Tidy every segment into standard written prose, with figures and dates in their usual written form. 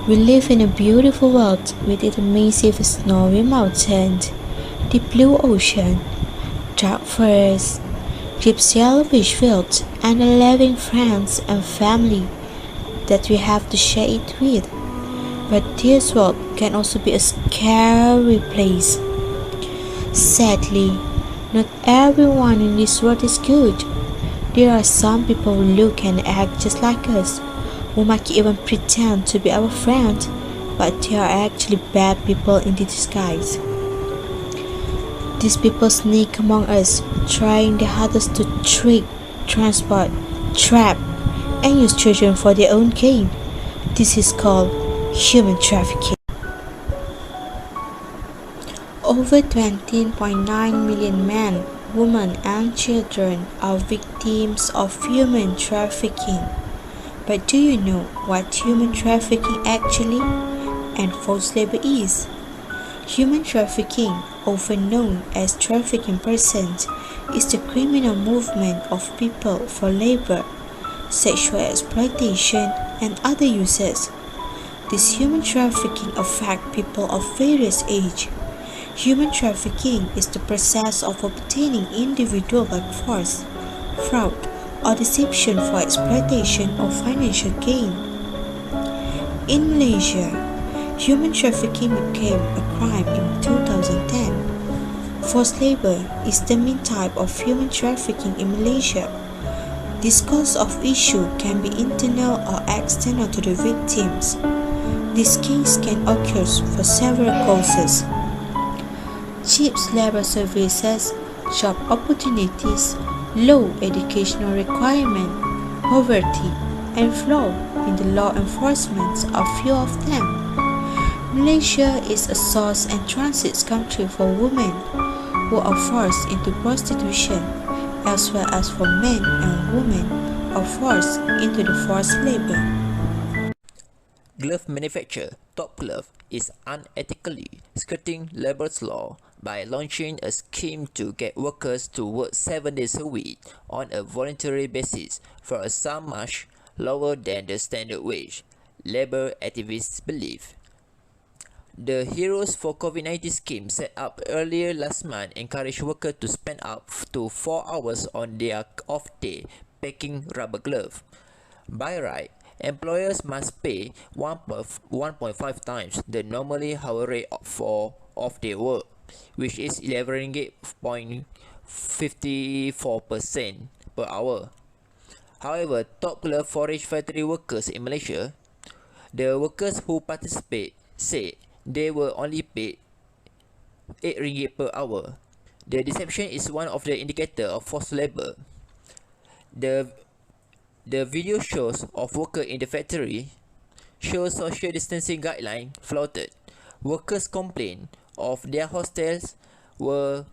We live in a beautiful world with its massive snowy mountains, the blue ocean, dark forests, deep yellowish fields, and a loving friends and family that we have to share it with. But this world can also be a scary place. Sadly, not everyone in this world is good. There are some people who look and act just like us, who might even pretend to be our friends, but they are actually bad people in disguise. These people sneak among us, trying their hardest to trick, transport, trap, and use children for their own gain. This is called human trafficking. Over 20.9 million men, women, and children are victims of human trafficking. But do you know what human trafficking actually and forced labor is? Human trafficking, often known as trafficking persons, is the criminal movement of people for labor, sexual exploitation, and other uses. This human trafficking affects people of various age. Human trafficking is the process of obtaining individual by force, fraud, or deception for exploitation or financial gain. In Malaysia, human trafficking became a crime in 2010. Forced labor is the main type of human trafficking in Malaysia. This cause of issue can be internal or external to the victims. This case can occur for several causes: cheap labor services, job opportunities, low educational requirement, poverty, and flaw in the law enforcement are few of them. Malaysia is a source and transit country for women who are forced into prostitution, as well as for men and women who are forced into the forced labor. Glove manufacturer Top Glove is unethically skirting labor's law by launching a scheme to get workers to work 7 days a week on a voluntary basis for a sum much lower than the standard wage, labor activists believe. The Heroes for COVID-19 scheme set up earlier last month encouraged workers to spend up to 4 hours on their off day packing rubber gloves. By right, employers must pay 1.5 times the normally hour rate for off-day work, which is 11 ringgit 54% per hour. However, Top Glove forage factory workers in Malaysia, the workers who participate said they were only paid 8 ringgit per hour. The deception is one of the indicators of forced labor. The video shows of workers in the factory show social distancing guidelines flouted. Workers complain of their hostels where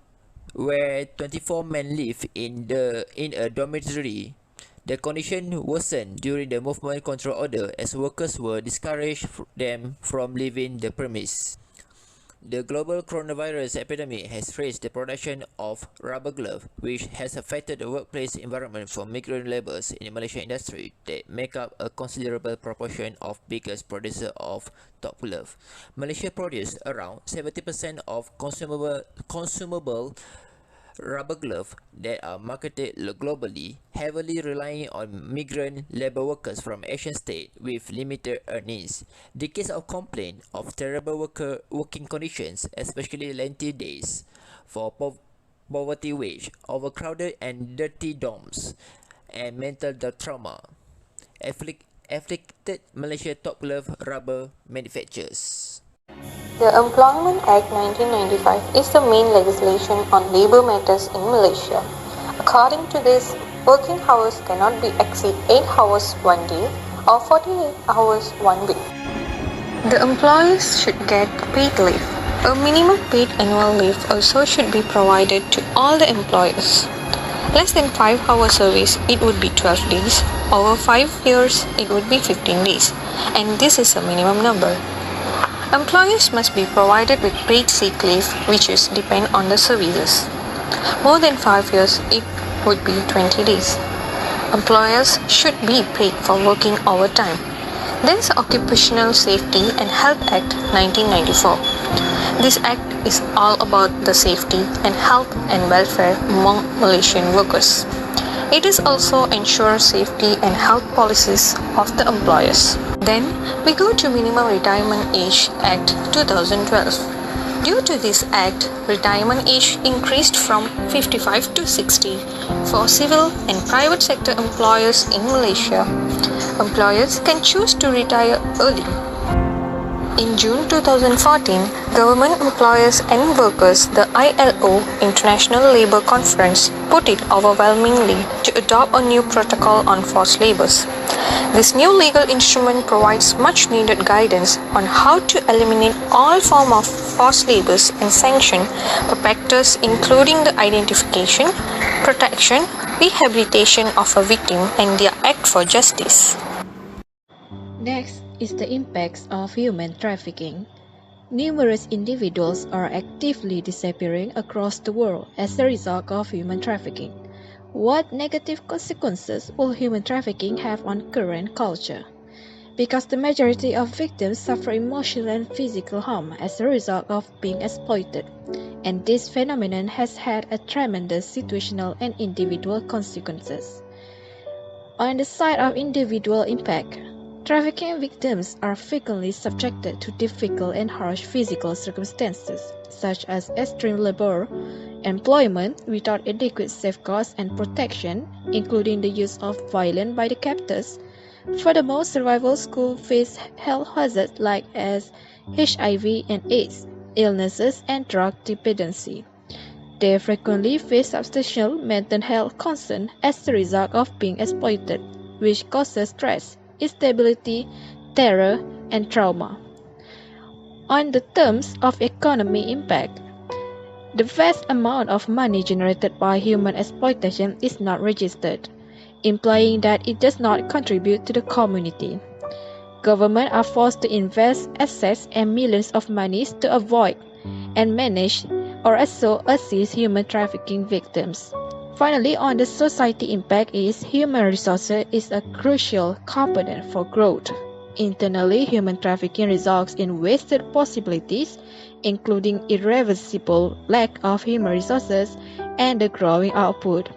24 men live in a dormitory. The condition worsened during the movement control order as workers were discouraged them from leaving the premise. The global coronavirus epidemic has raised the production of rubber gloves, which has affected the workplace environment for migrant laborers in the Malaysian industry that make up a considerable proportion of biggest producer of top glove. Malaysia produces around 70% of consumable rubber gloves that are marketed globally, heavily relying on migrant labor workers from Asian states with limited earnings. Decades of complaint of terrible working conditions, especially lengthy days for poverty wage, overcrowded and dirty dorms, and mental trauma afflicted Malaysia top glove rubber manufacturers. The Employment Act 1995 is the main legislation on labour matters in Malaysia. According to this, working hours cannot be exceed 8 hours one day or 48 hours one week. The employees should get paid leave. A minimum paid annual leave also should be provided to all the employers. Less than 5 hour service, it would be 12 days. Over 5 years, it would be 15 days. And this is a minimum number. Employers must be provided with paid sick leave, which is depend on the services. More than 5 years, it would be 20 days. Employers should be paid for working overtime. There is Occupational Safety and Health Act 1994. This act is all about the safety and health and welfare among Malaysian workers. It is also ensure safety and health policies of the employers. Then we go to Minimum Retirement Age Act 2012. Due to this act, retirement age increased from 55 to 60 for civil and private sector employers in Malaysia. Employers can choose to retire early. In June 2014, government employers and workers, the ILO International Labour Conference, put it overwhelmingly to adopt a new protocol on forced labours. This new legal instrument provides much needed guidance on how to eliminate all forms of forced labours and sanction perpetrators, including the identification, protection, rehabilitation of a victim and their act for justice. Next is the impacts of human trafficking. Numerous individuals are actively disappearing across the world as a result of human trafficking. What negative consequences will human trafficking have on current culture? Because the majority of victims suffer emotional and physical harm as a result of being exploited, and this phenomenon has had a tremendous situational and individual consequences. On the side of individual impact, trafficking victims are frequently subjected to difficult and harsh physical circumstances, such as extreme labor, employment without adequate safeguards and protection, including the use of violence by the captors. Furthermore, survivors could face health hazards like as HIV and AIDS, illnesses, and drug dependency. They frequently face substantial mental health concerns as a result of being exploited, which causes stress, instability, terror, and trauma. On the terms of economic impact, the vast amount of money generated by human exploitation is not registered, implying that it does not contribute to the community. Governments are forced to invest assets and millions of monies to avoid and manage or also assist human trafficking victims. Finally, on the society impact is human resources is a crucial component for growth. Internally, human trafficking results in wasted possibilities, including irreversible lack of human resources and the growing output.